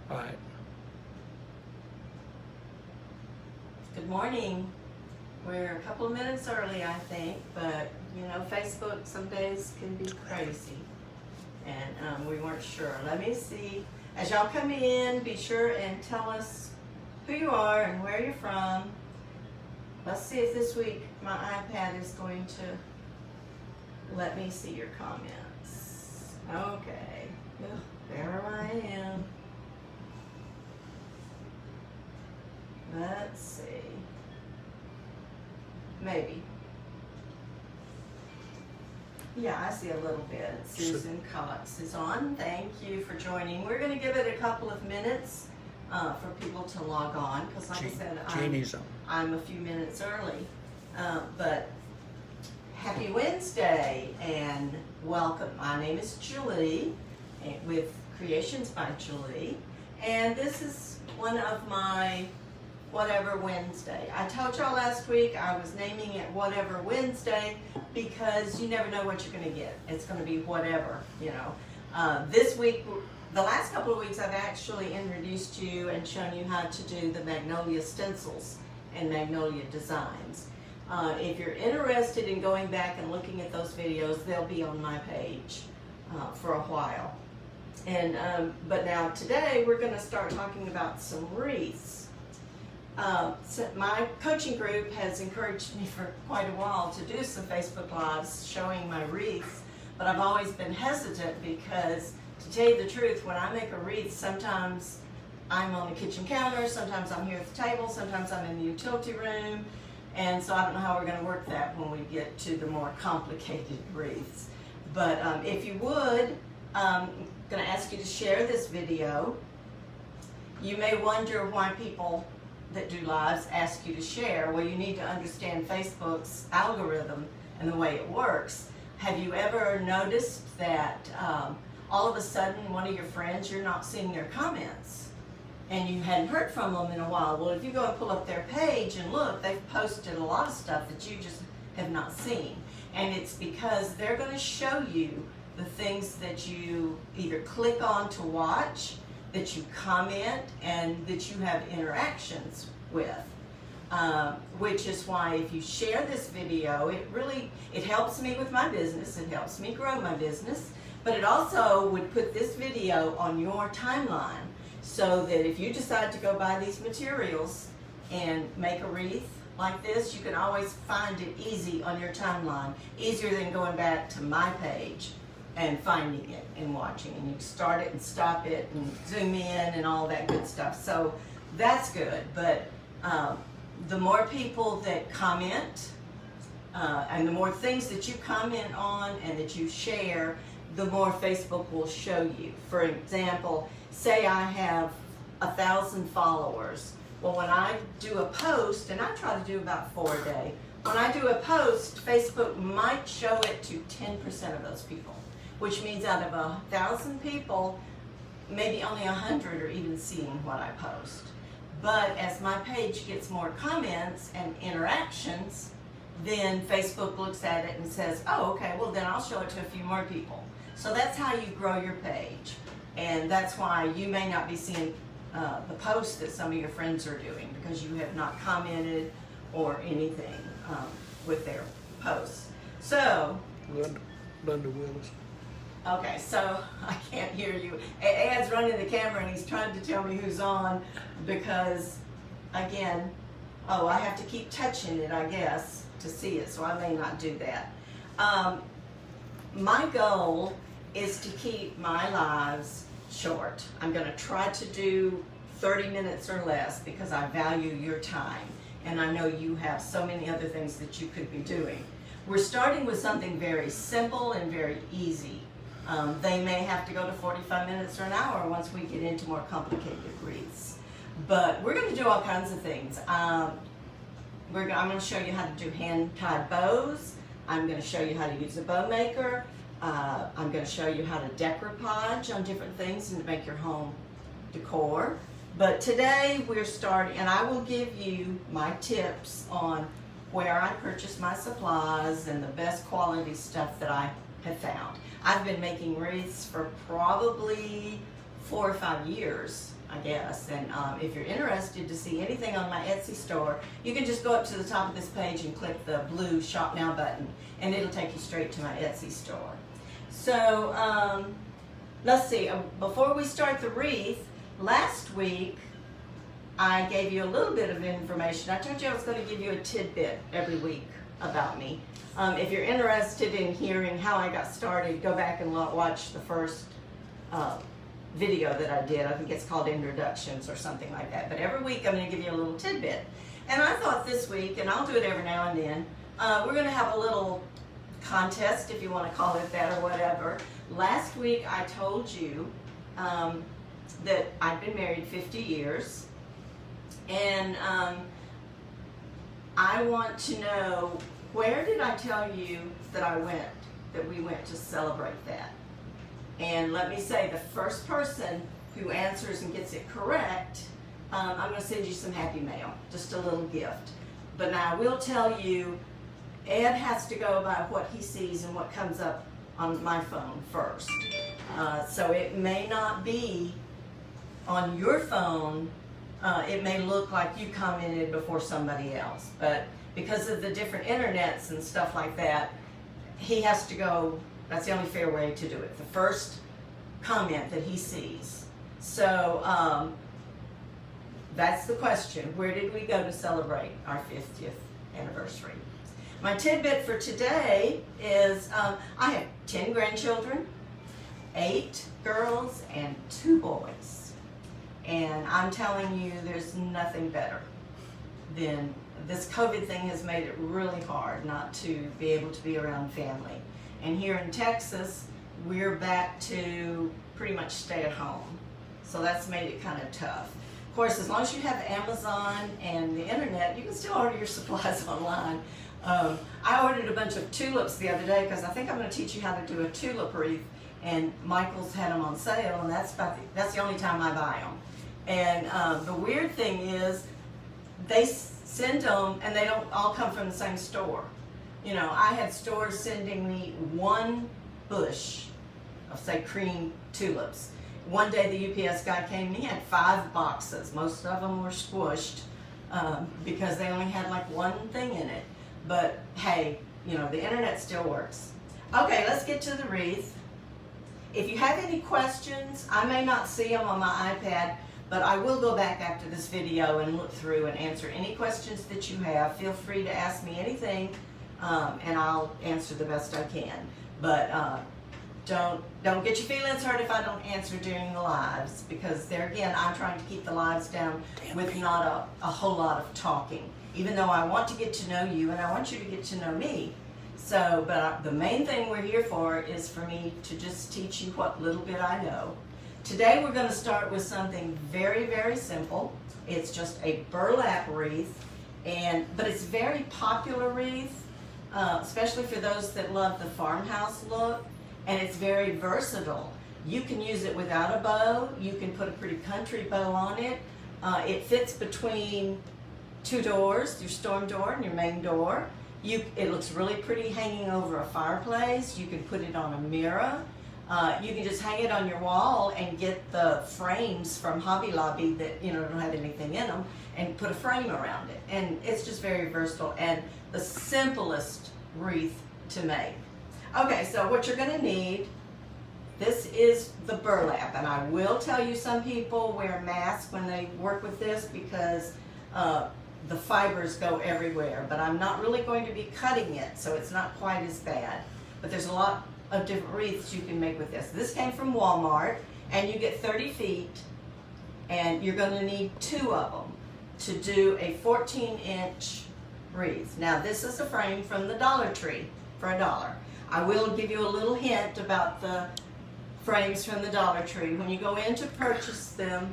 All right. Good morning. We're a couple of minutes early, I think, but you know, Facebook some days can be crazy, and we weren't sure. Let me see. As y'all come in, be sure and tell us who you are and where you're from. Let's see if this week my iPad is going to let me see your comments. Okay. Ugh, there I am. Let's see. Maybe. Yeah, I see a little bit. Susan Cox is on. Thank you for joining. We're going to give it a couple of minutes for people to log on because, like I said, I'm a few minutes early. But happy Wednesday and welcome. My name is Julie with Creations by Julie, and this is one of my Whatever Wednesday. I told y'all last week I was naming it Whatever Wednesday because you never know what you're going to get. It's going to be whatever, you know. This week, the last couple of weeks, I've actually introduced you and shown you how to do the Magnolia stencils and Magnolia designs. If you're interested in going back and looking at those videos, they'll be on my page for a while. And but now today we're going to start talking about some wreaths. So my coaching group has encouraged me for quite a while to do some Facebook Lives showing my wreaths, but I've always been hesitant because, to tell you the truth, when I make a wreath, sometimes I'm on the kitchen counter, sometimes I'm here at the table, sometimes I'm in the utility room, and so I don't know how we're going to work that when we get to the more complicated wreaths. But if you would, I'm going to ask you to share this video. You may wonder why people that do lives ask you to share. Well, you need to understand Facebook's algorithm and the way it works. Have you ever noticed that all of a sudden one of your friends, you're not seeing their comments and you hadn't heard from them in a while? Well, if you go and pull up their page and look, they've posted a lot of stuff that you just have not seen. And it's because they're going to show you the things that you either click on to watch, that you comment, and that you have interactions with. Which is why if you share this video, it helps me with my business, it helps me grow my business, but it also would put this video on your timeline so that if you decide to go buy these materials and make a wreath like this, you can always find it easy on your timeline, easier than going back to my page and finding it and watching, and you start it and stop it and zoom in and all that good stuff. So that's good, but the more people that comment and the more things that you comment on and that you share, the more Facebook will show you. For example, say I have 1,000 followers. Well, when I do a post, and I try to do about 4 a day, when I do a post, Facebook might show it to 10% of those people, which means out of 1,000 people, maybe only 100 are even seeing what I post. But as my page gets more comments and interactions, then Facebook looks at it and says, oh, okay, well then I'll show it to a few more people. So that's how you grow your page. And that's why you may not be seeing the posts that some of your friends are doing because you have not commented or anything with their posts. So, Linda Willis. okay, so I can't hear you. Ed's running the camera and he's trying to tell me who's on because, again, oh, I have to keep touching it, I guess, to see it, so I may not do that. My goal is to keep my lives short. I'm going to try to do 30 minutes or less because I value your time, and I know you have so many other things that you could be doing. We're starting with something very simple and very easy. They may have to go to 45 minutes or an hour once we get into more complicated wreaths. But we're going to do all kinds of things. I'm going to show you how to do hand-tied bows. I'm going to show you how to use a bow maker. I'm going to show you how to decoupage on different things and to make your home decor. But today we're starting, and I will give you my tips on where I purchase my supplies and the best quality stuff that I have found. I've been making wreaths for probably 4 or 5 years, I guess. And if you're interested to see anything on my Etsy store, you can just go up to the top of this page and click the blue Shop Now button, and it'll take you straight to my Etsy store. So let's see, before we start the wreath, last week I gave you a little bit of information. I told you I was going to give you a tidbit every week about me. If you're interested in hearing how I got started, go back and watch the first video that I did. I think it's called Introductions or something like that. But every week I'm going to give you a little tidbit. And I thought this week, and I'll do it every now and then, we're going to have a little contest, if you want to call it that or whatever. Last week I told you that I've been married 50 years. And I want to know, where did I tell you that we went to celebrate that? And let me say, the first person who answers and gets it correct, I'm going to send you some happy mail, just a little gift. But now I will tell you, Ed has to go by what he sees and what comes up on my phone first. So it may not be on your phone. It may look like you commented before somebody else, but because of the different internets and stuff like that, he has to go. That's the only fair way to do it. The first comment that he sees. So that's the question. Where did we go to celebrate our 50th anniversary? My tidbit for today is I have 10 grandchildren, 8 girls and 2 boys. And I'm telling you, there's nothing better than this COVID thing has made it really hard not to be able to be around family. And here in Texas, we're back to pretty much stay at home. So that's made it kind of tough. Of course, as long as you have Amazon and the internet, you can still order your supplies online. I ordered a bunch of tulips the other day because I think I'm going to teach you how to do a tulip wreath. And Michael's had them on sale, and that's the only time I buy them. And the weird thing is, they send them, and they don't all come from the same store. You know, I had stores sending me 1 bush of, say, cream tulips. One day the UPS guy came and he had 5 boxes. Most of them were squished because they only had like 1 thing in it. But hey, you know, the internet still works. Okay, let's get to the wreath. If you have any questions, I may not see them on my iPad, but I will go back after this video and look through and answer any questions that you have. Feel free to ask me anything, and I'll answer the best I can. But don't get your feelings hurt if I don't answer during the lives, because there again, I'm trying to keep the lives down with not a whole lot of talking, even though I want to get to know you and I want you to get to know me. So, but the main thing we're here for is for me to just teach you what little bit I know. Today we're going to start with something very, very simple. It's just a burlap wreath, but it's a very popular wreath, especially for those that love the farmhouse look, and it's very versatile. You can use it without a bow. You can put a pretty country bow on it. It fits between 2 doors, your storm door and your main door. It looks really pretty hanging over a fireplace. You can put it on a mirror. You can just hang it on your wall and get the frames from Hobby Lobby that, you know, don't have anything in them, and put a frame around it. And it's just very versatile and the simplest wreath to make. Okay, so what you're going to need, this is the burlap, and I will tell you, some people wear masks when they work with this because the fibers go everywhere, but I'm not really going to be cutting it, so it's not quite as bad. But there's a lot of different wreaths you can make with this. This came from Walmart, and you get 30 feet, and you're going to need 2 of them to do a 14-inch wreath. Now, this is a frame from the Dollar Tree for $1. I will give you a little hint about the frames from the Dollar Tree. When you go in to purchase them,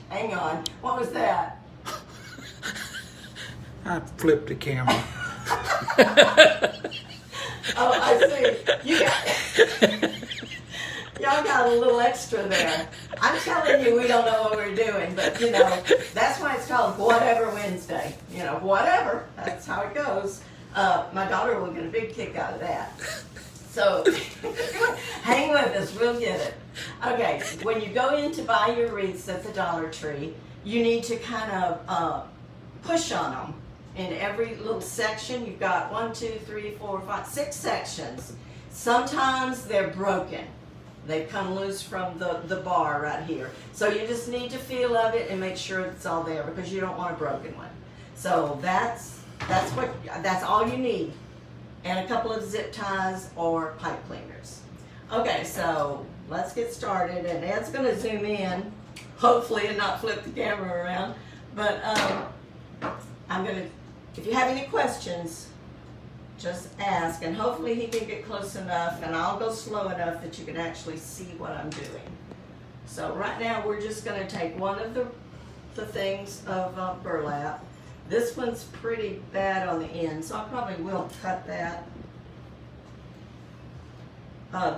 hang on, what was that? I flipped the camera. Oh, I see. Y'all got a little extra there. I'm telling you, we don't know what we're doing, but you know, that's why it's called Whatever Wednesday. You know, whatever. That's how it goes. My daughter will get a big kick out of that. So hang with us, we'll get it. Okay, when you go in to buy your wreaths at the Dollar Tree, you need to kind of push on them. In every little section, you've got 1, 2, 3, 4, 5, 6 sections. Sometimes they're broken. They come loose from the bar right here. So you just need to feel of it and make sure it's all there because you don't want a broken one. So that's all you need. And a couple of zip ties or pipe cleaners. Okay, so let's get started. And Ed's gonna zoom in, hopefully, and not flip the camera around. But if you have any questions, just ask, and hopefully he can get close enough, and I'll go slow enough that you can actually see what I'm doing. So right now we're just gonna take one of the things of burlap. This one's pretty bad on the end, so I probably will cut that.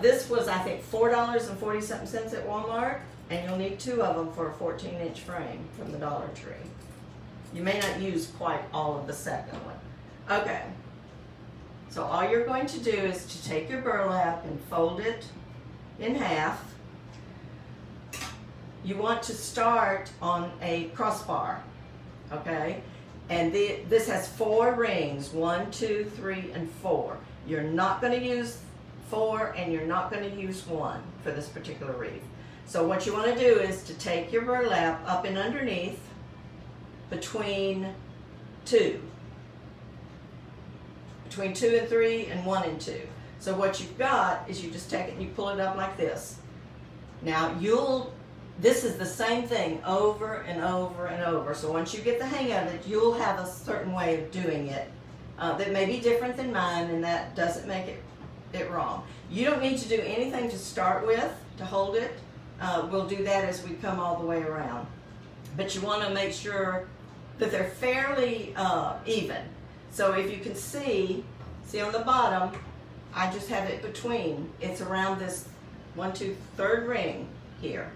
This was, I think, $4.40 at Walmart, and you'll need 2 of them for a 14-inch frame from the Dollar Tree. You may not use quite all of the second one. Okay, so all you're going to do is to take your burlap and fold it in half. You want to start on a crossbar, okay? And this has 4 rings, 1, 2, 3, and 4. You're not going to use 4 and you're not going to use 1 for this particular wreath. So what you want to do is to take your burlap up and underneath between 2 and 3 and 1 and 2. So what you've got is you just take it and you pull it up like this. Now this is the same thing over and over and over. So once you get the hang of it, you'll have a certain way of doing it that may be different than mine, and that doesn't make it wrong. You don't need to do anything to start with to hold it. We'll do that as we come all the way around. But you want to make sure that they're fairly even. So if you can see on the bottom, I just have it between. It's around this 1, 2, 3rd ring here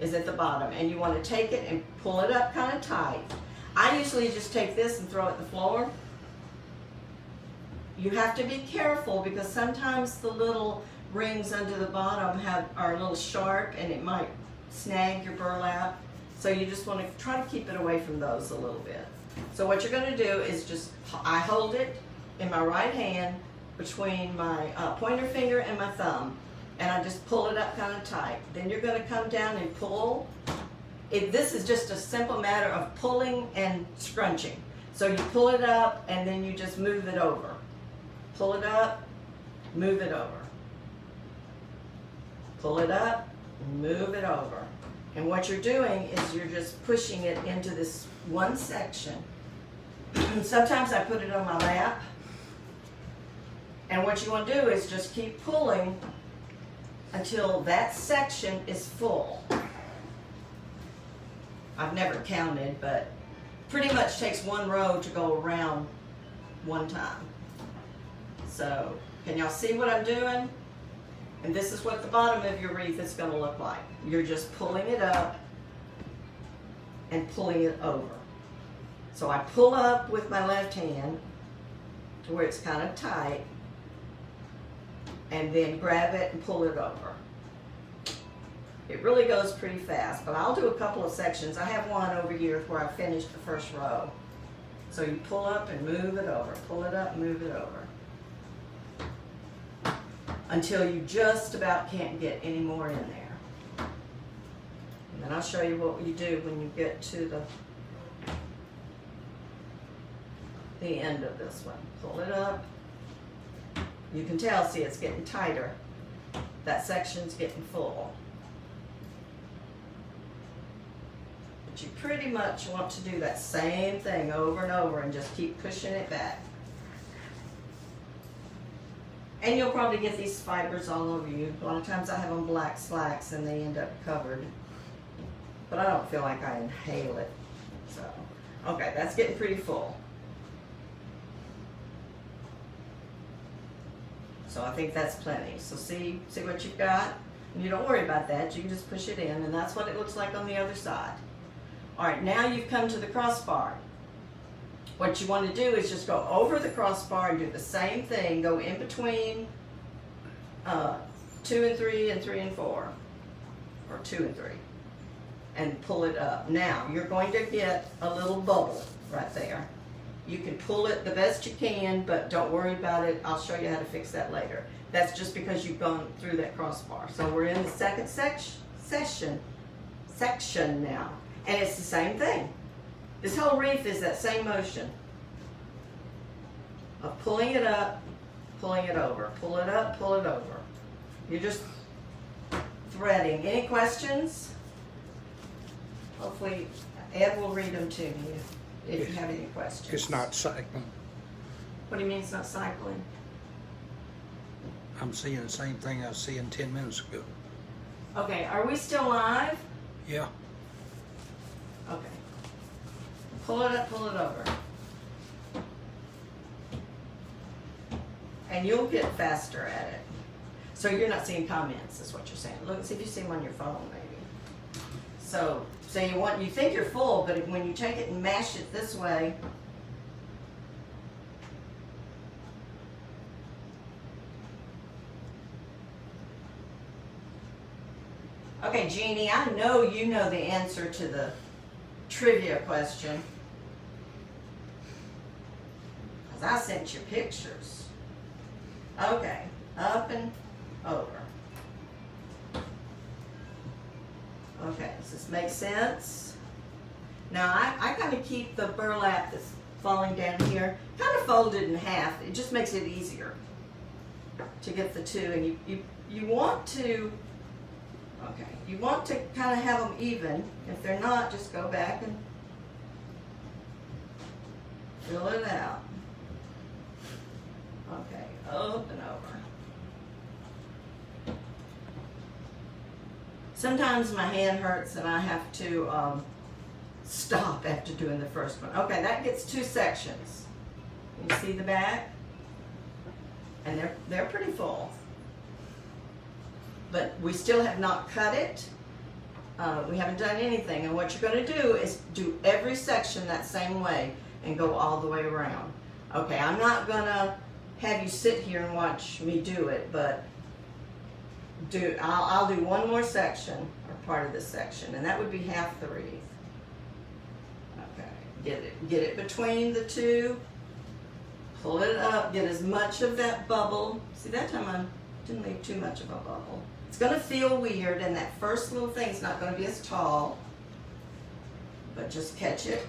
is at the bottom, and you want to take it and pull it up kind of tight. I usually just take this and throw it at the floor. You have to be careful because sometimes the little rings under the bottom are a little sharp and it might snag your burlap. So you just want to try to keep it away from those a little bit. So what you're going to do is I hold it in my right hand between my pointer finger and my thumb, and I just pull it up kind of tight. Then you're going to come down and pull. This is just a simple matter of pulling and scrunching. So you pull it up and then you just move it over. Pull it up, move it over. Pull it up, move it over. And what you're doing is you're just pushing it into this one section. Sometimes I put it on my lap. And what you want to do is just keep pulling until that section is full. I've never counted, but pretty much takes 1 row to go around one time. So, can y'all see what I'm doing? And this is what the bottom of your wreath is going to look like. You're just pulling it up and pulling it over. So I pull up with my left hand to where it's kind of tight, and then grab it and pull it over. It really goes pretty fast, but I'll do a couple of sections. I have one over here where I finished the first row. So you pull up and move it over, pull it up, move it over, until you just about can't get any more in there. And then I'll show you what you do when you get to the end of this one. Pull it up. You can tell, see, it's getting tighter. That section's getting full. But you pretty much want to do that same thing over and over and just keep pushing it back. And you'll probably get these fibers all over you. A lot of times I have on black slacks and they end up covered. But I don't feel like I inhale it. So, okay, that's getting pretty full. So I think that's plenty. So see what you've got? And you don't worry about that. You can just push it in, and that's what it looks like on the other side. All right, now you've come to the crossbar. What you want to do is just go over the crossbar and do the same thing. Go in between 2 and 3 and 3 and 4, or 2 and 3, and pull it up. Now you're going to get a little bubble right there. You can pull it the best you can, but don't worry about it. I'll show you how to fix that later. That's just because you've gone through that crossbar. So we're in the second section now, and it's the same thing. This whole wreath is that same motion of pulling it up, pulling it over, pull it up, pull it over. You're just threading. Any questions? Hopefully Ed will read them to you if you have any questions. It's not cycling. What do you mean it's not cycling? I'm seeing the same thing I was seeing 10 minutes ago. Okay, are we still live? Yeah. Okay. Pull it up, pull it over. And you'll get faster at it. So you're not seeing comments, is what you're saying. Look, see if you see them on your phone, maybe. So you think you're full, but when you take it and mash it this way, okay, Jeannie, I know you know the answer to the trivia question, because I sent you pictures. Okay, up and over. Okay, does this make sense? Now I kind of keep the burlap that's falling down here kind of folded in half. It just makes it easier to get the two, and you want to, okay, you want to kind of have them even. If they're not, just go back and fill it out. Okay, up and over. Sometimes my hand hurts and I have to stop after doing the first one. Okay, that gets 2 sections. You see the back? And they're pretty full. But we still have not cut it. We haven't done anything. And what you're going to do is do every section that same way and go all the way around. Okay, I'm not going to have you sit here and watch me do it, but I'll do one more section, or part of this section, and that would be half the wreath. Okay, get it between the two, pull it up, get as much of that bubble. See, that time I didn't leave too much of a bubble. It's going to feel weird, and that first little thing's not going to be as tall, but just catch it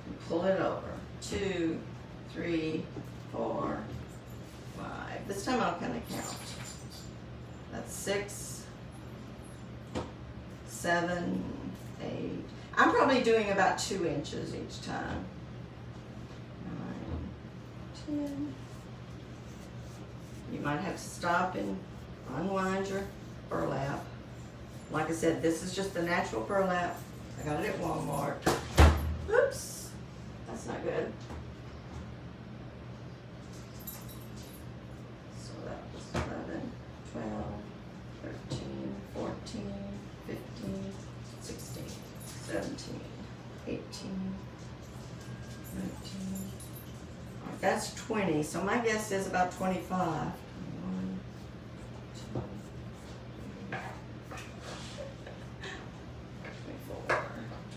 and pull it over. 2, 3, 4, 5. This time I'll kind of count. That's 6, 7, 8. I'm probably doing about 2 inches each time. 9, 10. You might have to stop and unwind your burlap. Like I said, this is just the natural burlap. I got it at Walmart. Oops, that's not good. So that was 11, 12, 13, 14, 15, 16, 17, 18, 19. All right, that's 20. So my guess is about 25.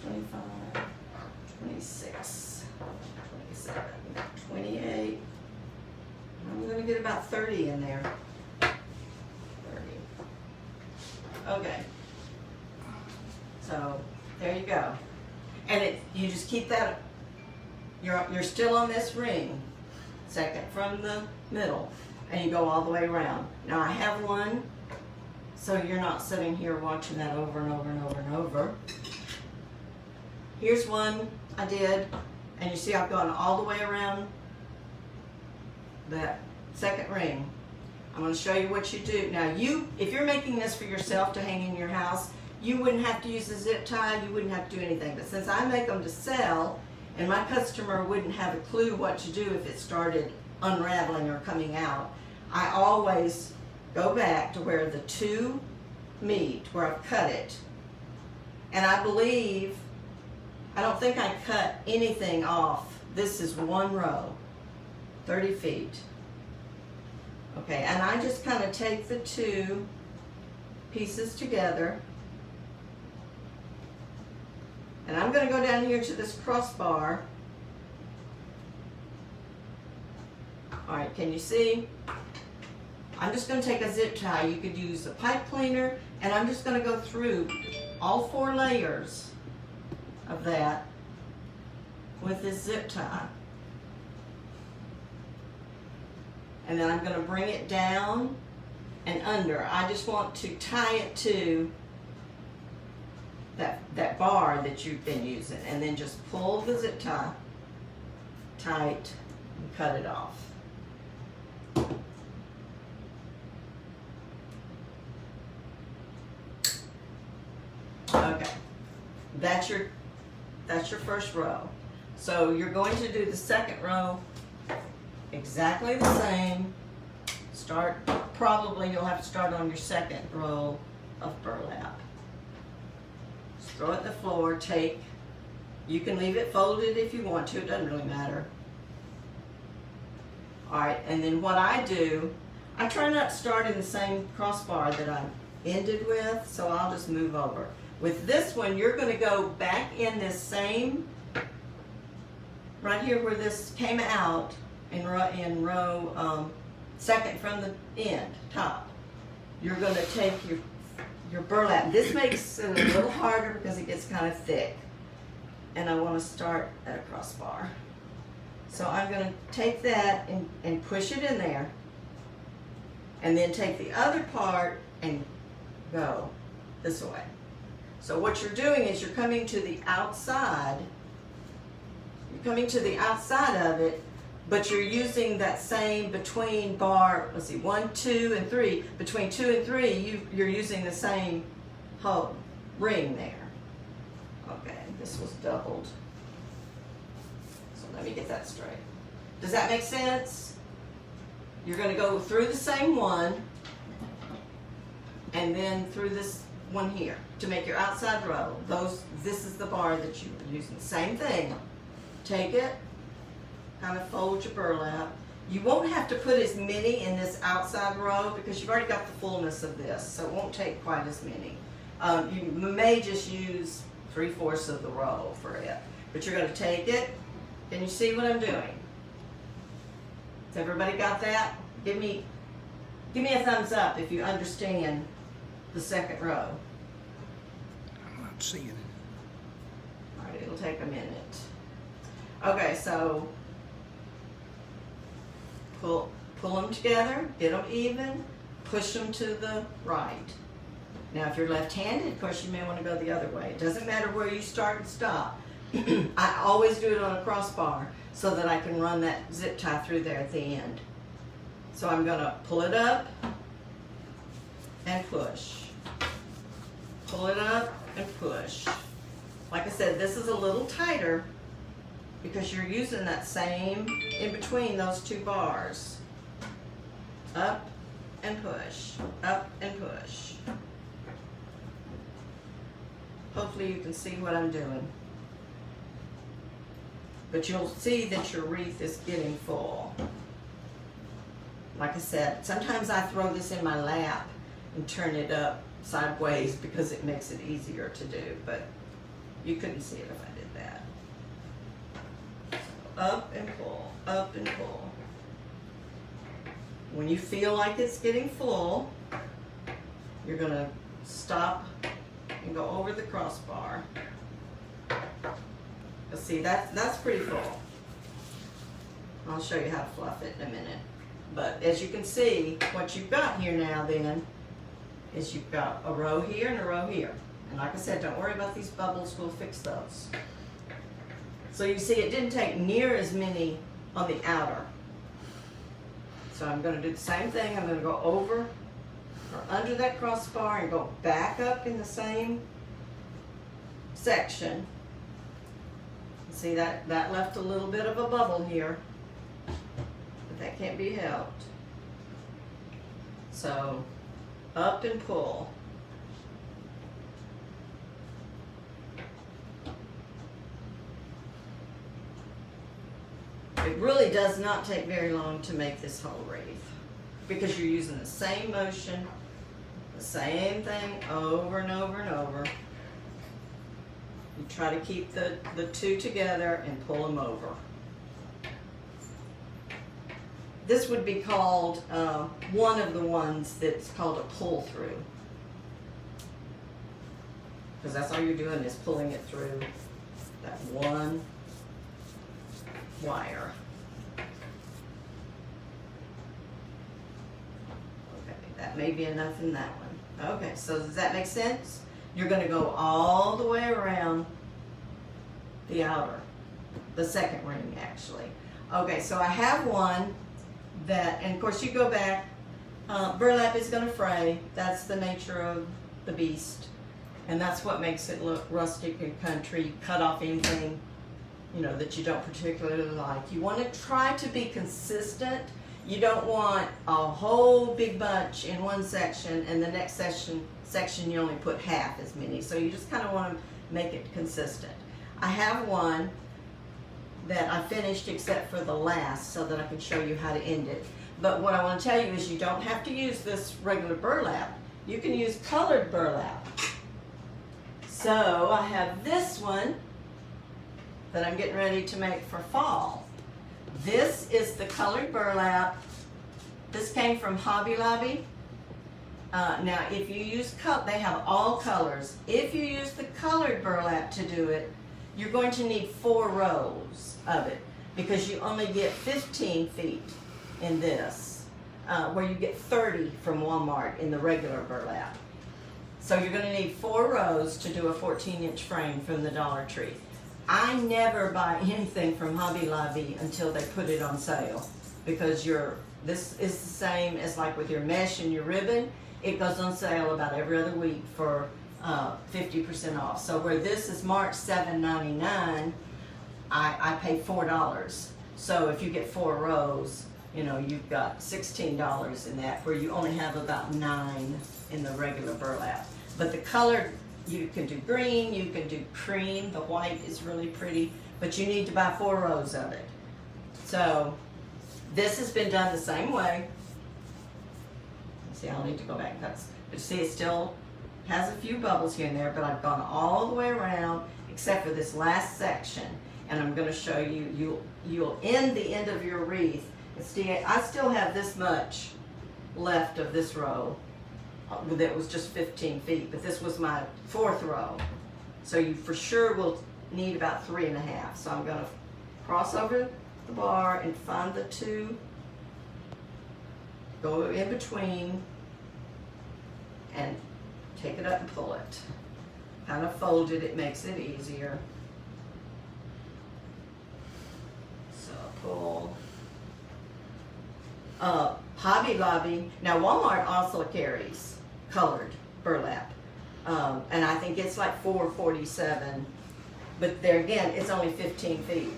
25, 26, 27, 28. I'm going to get about 30 in there. 30. Okay. So there you go. And you just keep that. You're still on this ring, second from the middle, and you go all the way around. Now I have one, so you're not sitting here watching that over and over and over and over. Here's one I did, and you see I've gone all the way around that second ring. I'm going to show you what you do. Now if you're making this for yourself to hang in your house, you wouldn't have to use a zip tie, you wouldn't have to do anything. But since I make them to sell, and my customer wouldn't have a clue what to do if it started unraveling or coming out, I always go back to where the two meet, where I've cut it. And I don't think I cut anything off. This is one row, 30 feet. Okay, and I just kind of take the two pieces together. And I'm going to go down here to this crossbar. All right, can you see? I'm just going to take a zip tie. You could use a pipe cleaner, and I'm just going to go through all 4 layers of that with this zip tie. And then I'm going to bring it down and under. I just want to tie it to that bar that you've been using, and then just pull the zip tie tight and cut it off. Okay, that's your first row. So you're going to do the second row exactly the same. Probably you'll have to start on your second row of burlap. Just throw it in the floor, you can leave it folded if you want to, it doesn't really matter. Alright, and then what I do, I try not to start in the same crossbar that I ended with, so I'll just move over. With this one, you're going to go back in this same, right here where this came out, in row second from the end, top. You're going to take your burlap. This makes it a little harder because it gets kind of thick. And I want to start at a crossbar. So I'm going to take that and push it in there. And then take the other part and go this way. So what you're doing is you're coming to the outside. You're coming to the outside of it, but you're using that same between bar, let's see, 1, 2, and 3. Between 2 and 3, you're using the same hole, ring there. Okay, this was doubled. So let me get that straight. Does that make sense? You're going to go through the same one, and then through this one here to make your outside row. This is the bar that you're using. Same thing. Take it, kind of fold your burlap. You won't have to put as many in this outside row because you've already got the fullness of this, so it won't take quite as many. You may just use 3/4 of the row for it, but you're going to take it. Can you see what I'm doing? Has everybody got that? Give me a thumbs up if you understand the second row. I'm not seeing it. All right, it'll take a minute. Okay, so pull them together, get them even, push them to the right. Now, if you're left-handed, of course, you may want to go the other way. It doesn't matter where you start and stop. I always do it on a crossbar so that I can run that zip tie through there at the end. So I'm going to pull it up and push. Pull it up and push. Like I said, this is a little tighter because you're using that same in between those 2 bars. Up and push, up and push. Hopefully you can see what I'm doing. But you'll see that your wreath is getting full. Like I said, sometimes I throw this in my lap and turn it up sideways because it makes it easier to do, but you couldn't see it if I did that. So up and pull, up and pull. When you feel like it's getting full, you're going to stop and go over the crossbar. You'll see that's pretty full. I'll show you how to fluff it in a minute. But as you can see, what you've got here now then is you've got a row here and a row here. And like I said, don't worry about these bubbles, we'll fix those. So you see it didn't take near as many on the outer. So I'm going to do the same thing. I'm going to go over or under that crossbar and go back up in the same section. See that left a little bit of a bubble here, but that can't be helped. So up and pull. It really does not take very long to make this whole wreath. because you're using the same motion, the same thing over and over and over. You try to keep the two together and pull them over. This would be called one of the ones that's called a pull through. Because that's all you're doing is pulling it through that one wire. Okay, that may be enough in that one. Okay, so does that make sense? You're going to go all the way around the outer, the second ring actually. Okay, so I have one that, and of course you go back, burlap is going to fray. That's the nature of the beast. And that's what makes it look rustic and country. Cut off anything, you know, that you don't particularly like. You want to try to be consistent. You don't want a whole big bunch in one section and the next section you only put half as many. So you just kind of want to make it consistent. I have one that I finished except for the last so that I can show you how to end it. But what I want to tell you is you don't have to use this regular burlap. You can use colored burlap. So I have this one that I'm getting ready to make for fall. This is the colored burlap. This came from Hobby Lobby. Now if you use, they have all colors. If you use the colored burlap to do it, you're going to need 4 rows of it because you only get 15 feet in this, where you get 30 from Walmart in the regular burlap. So you're going to need 4 rows to do a 14-inch frame from the Dollar Tree. I never buy anything from Hobby Lobby until they put it on sale because this is the same as like with your mesh and your ribbon. It goes on sale about every other week for 50% off. So where this is marked $7.99, I pay $4. So if you get 4 rows, you know, you've got $16 in that, where you only have about 9 in the regular burlap. But the color, you can do green, you can do cream. The white is really pretty, but you need to buy 4 rows of it. So this has been done the same way. See, I'll need to go back and cut. But see, it still has a few bubbles here and there, but I've gone all the way around except for this last section. And I'm going to show you, you'll end the end of your wreath. See, I still have this much left of this row that was just 15 feet, but this was my 4th row. So you for sure will need about 3.5. So I'm going to cross over the bar and find the 2, go in between, and take it up and pull it. Kind of fold it, it makes it easier. So pull. Hobby Lobby, now Walmart also carries colored burlap, and I think it's like $4.47, but there again, it's only 15 feet.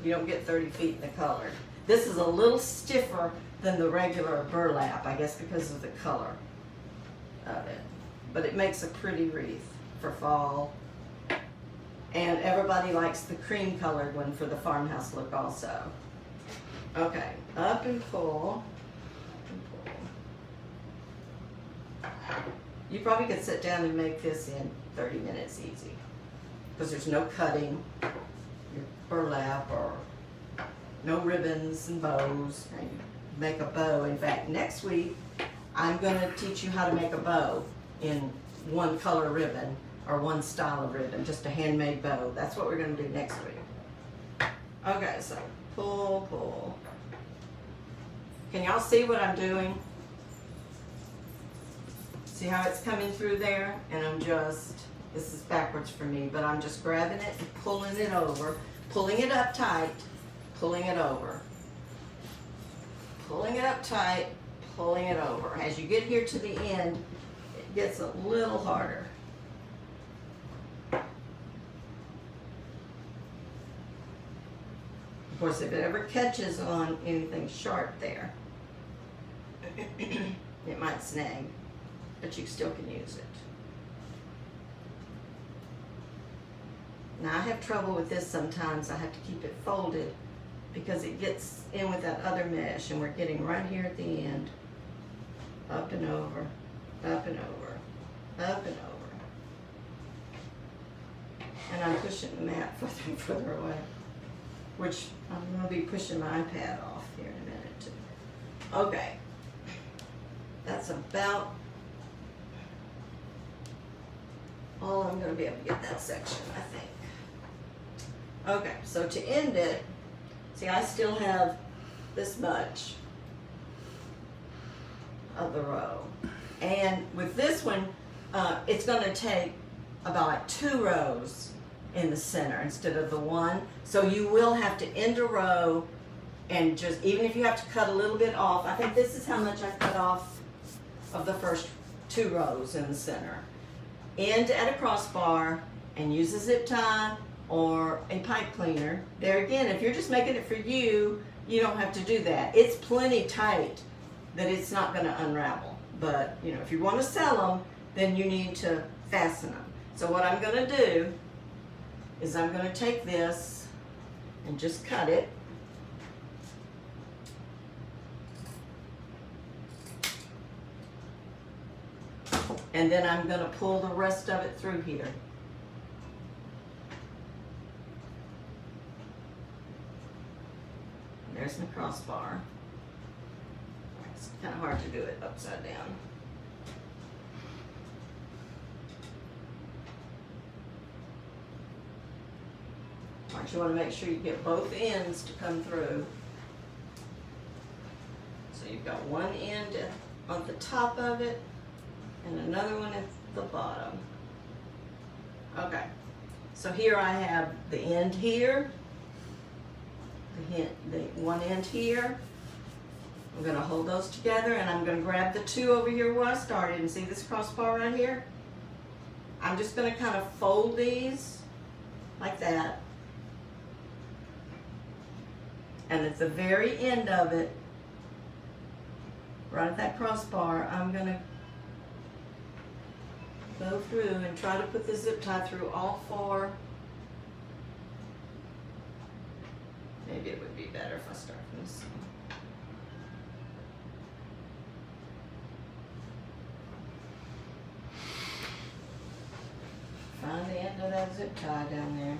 You don't get 30 feet in the colored. This is a little stiffer than the regular burlap, I guess because of the color of it, but it makes a pretty wreath for fall. And everybody likes the cream colored one for the farmhouse look also. Okay, up and pull. You probably could sit down and make this in 30 minutes easy because there's no cutting, your burlap, or no ribbons and bows. And you make a bow. In fact, next week I'm going to teach you how to make a bow in one color ribbon or one style of ribbon, just a handmade bow. That's what we're going to do next week. Okay, so pull, pull. Can y'all see what I'm doing? See how it's coming through there? And I'm just, this is backwards for me, but I'm just grabbing it and pulling it over, pulling it up tight, pulling it over. Pulling it up tight, pulling it over. As you get here to the end, it gets a little harder. Of course, if it ever catches on anything sharp there, it might snag, but you still can use it. Now, I have trouble with this sometimes. I have to keep it folded because it gets in with that other mesh, and we're getting right here at the end. up and over, up and over, up and over. And I'm pushing the mat further and further away, which I'm going to be pushing my iPad off here in a minute too. Okay, that's about all I'm going to be able to get that section, I think. Okay, so to end it, see, I still have this much of the row. And with this one, it's going to take about 2 rows in the center instead of the 1. So you will have to end a row and just, even if you have to cut a little bit off, I think this is how much I cut off of the first 2 rows in the center. End at a crossbar and use a zip tie or a pipe cleaner. There again, if you're just making it for you, you don't have to do that. It's plenty tight that it's not going to unravel. But, you know, if you want to sell them, then you need to fasten them. So what I'm going to do is I'm going to take this and just cut it. And then I'm going to pull the rest of it through here. There's my crossbar. It's kind of hard to do it upside down. Alright, you want to make sure you get both ends to come through. So you've got one end on the top of it and another one at the bottom. Okay, so here I have the end here, the one end here. I'm going to hold those together and I'm going to grab the 2 over here where I started, and see this crossbar right here? I'm just going to kind of fold these like that. And at the very end of it, right at that crossbar, I'm going to go through and try to put the zip tie through all 4. Maybe it would be better if I start from this one. Find the end of that zip tie down there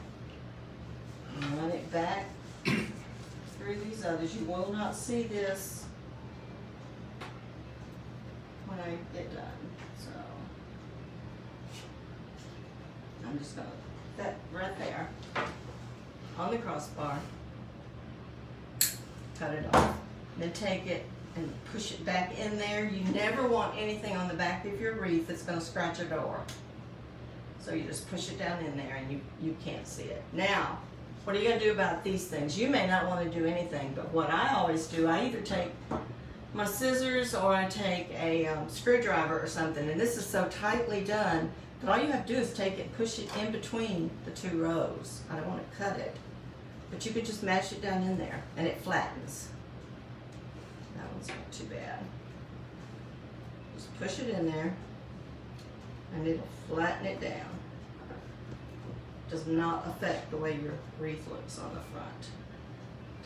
and run it back through these others. You will not see this when I get done. So I'm just going to put that right there on the crossbar, cut it off, then take it and push it back in there. You never want anything on the back of your wreath that's going to scratch a door. So you just push it down in there and you can't see it. Now, what are you going to do about these things? You may not want to do anything, but what I always do, I either take my scissors or I take a screwdriver or something, and this is so tightly done that all you have to do is take it and push it in between the 2 rows. I don't want to cut it, but you could just mash it down in there and it flattens. That one's not too bad. Just push it in there and it'll flatten it down. Does not affect the way your wreath looks on the front.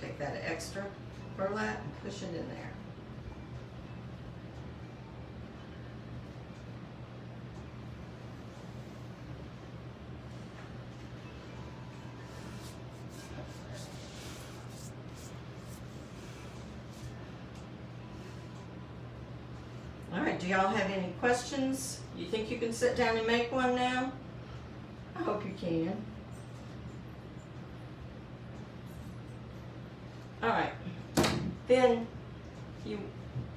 Take that extra burlap and push it in there. All right, do y'all have any questions? You think you can sit down and make one now? I hope you can. All right, then you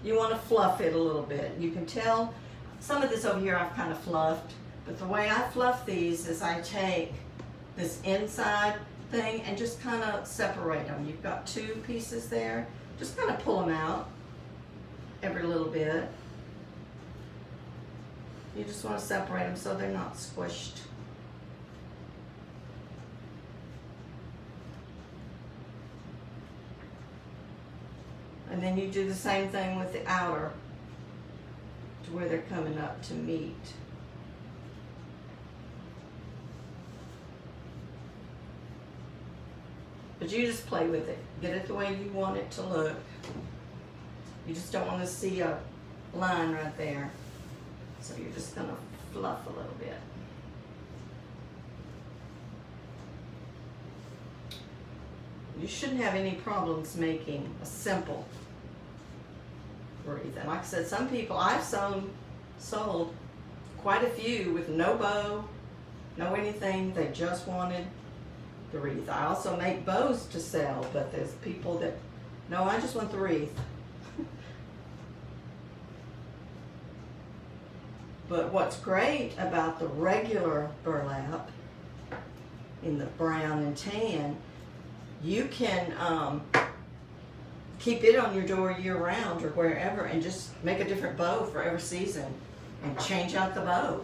want to fluff it a little bit. You can tell some of this over here I've kind of fluffed, but the way I fluff these is I take this inside thing and just kind of separate them. You've got 2 pieces there. Just kind of pull them out every little bit. You just want to separate them so they're not squished. And then you do the same thing with the outer to where they're coming up to meet. But you just play with it. Get it the way you want it to look. You just don't want to see a line right there. So you're just gonna fluff a little bit. You shouldn't have any problems making a simple wreath. And like I said, some people, I've sold quite a few with no bow, no anything. They just wanted the wreath. I also make bows to sell, but there's people that, no, I just want the wreath. But what's great about the regular burlap in the brown and tan, you can keep it on your door year round or wherever and just make a different bow for every season and change out the bow.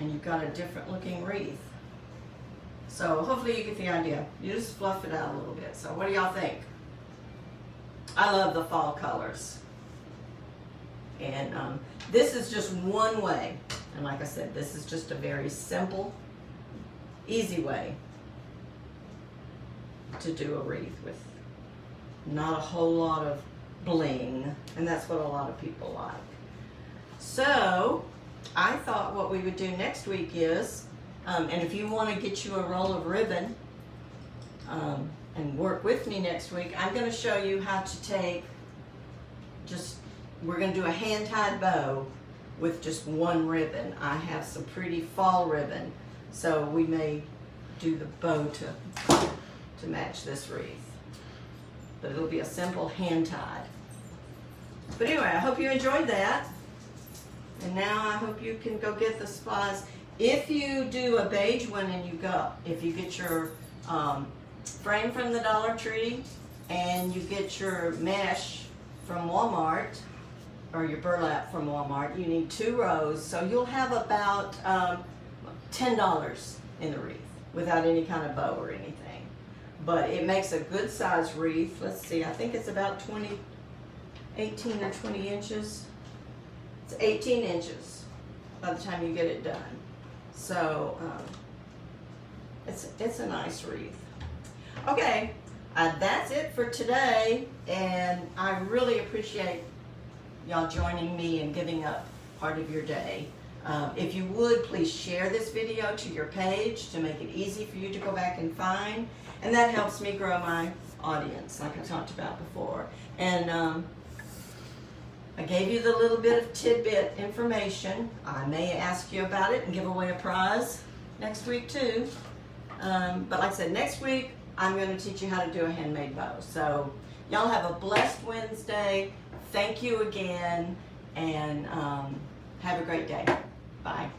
And you've got a different looking wreath. So hopefully you get the idea. You just fluff it out a little bit. So what do y'all think? I love the fall colors. And this is just one way. And like I said, this is just a very simple, easy way to do a wreath with not a whole lot of bling. And that's what a lot of people like. So I thought what we would do next week is, and if you want to get you a roll of ribbon and work with me next week, I'm going to show you how to take we're going to do a hand-tied bow with just one ribbon. I have some pretty fall ribbon, so we may do the bow to match this wreath. But it'll be a simple hand-tied. But anyway, I hope you enjoyed that. And now I hope you can go get the supplies. If you do a beige one and if you get your frame from the Dollar Tree and you get your mesh from Walmart, or your burlap from Walmart, you need 2 rows. So you'll have about $10 in the wreath without any kind of bow or anything. But it makes a good size wreath. Let's see, I think it's about 18 or 20 inches. It's 18 inches by the time you get it done. So it's a nice wreath. Okay, that's it for today, and I really appreciate y'all joining me and giving up part of your day. If you would, please share this video to your page to make it easy for you to go back and find, and that helps me grow my audience, like I talked about before. And I gave you the little bit of tidbit information. I may ask you about it and give away a prize next week too. But like I said, next week I'm going to teach you how to do a handmade bow. So y'all have a blessed Wednesday. Thank you again, and have a great day. Bye.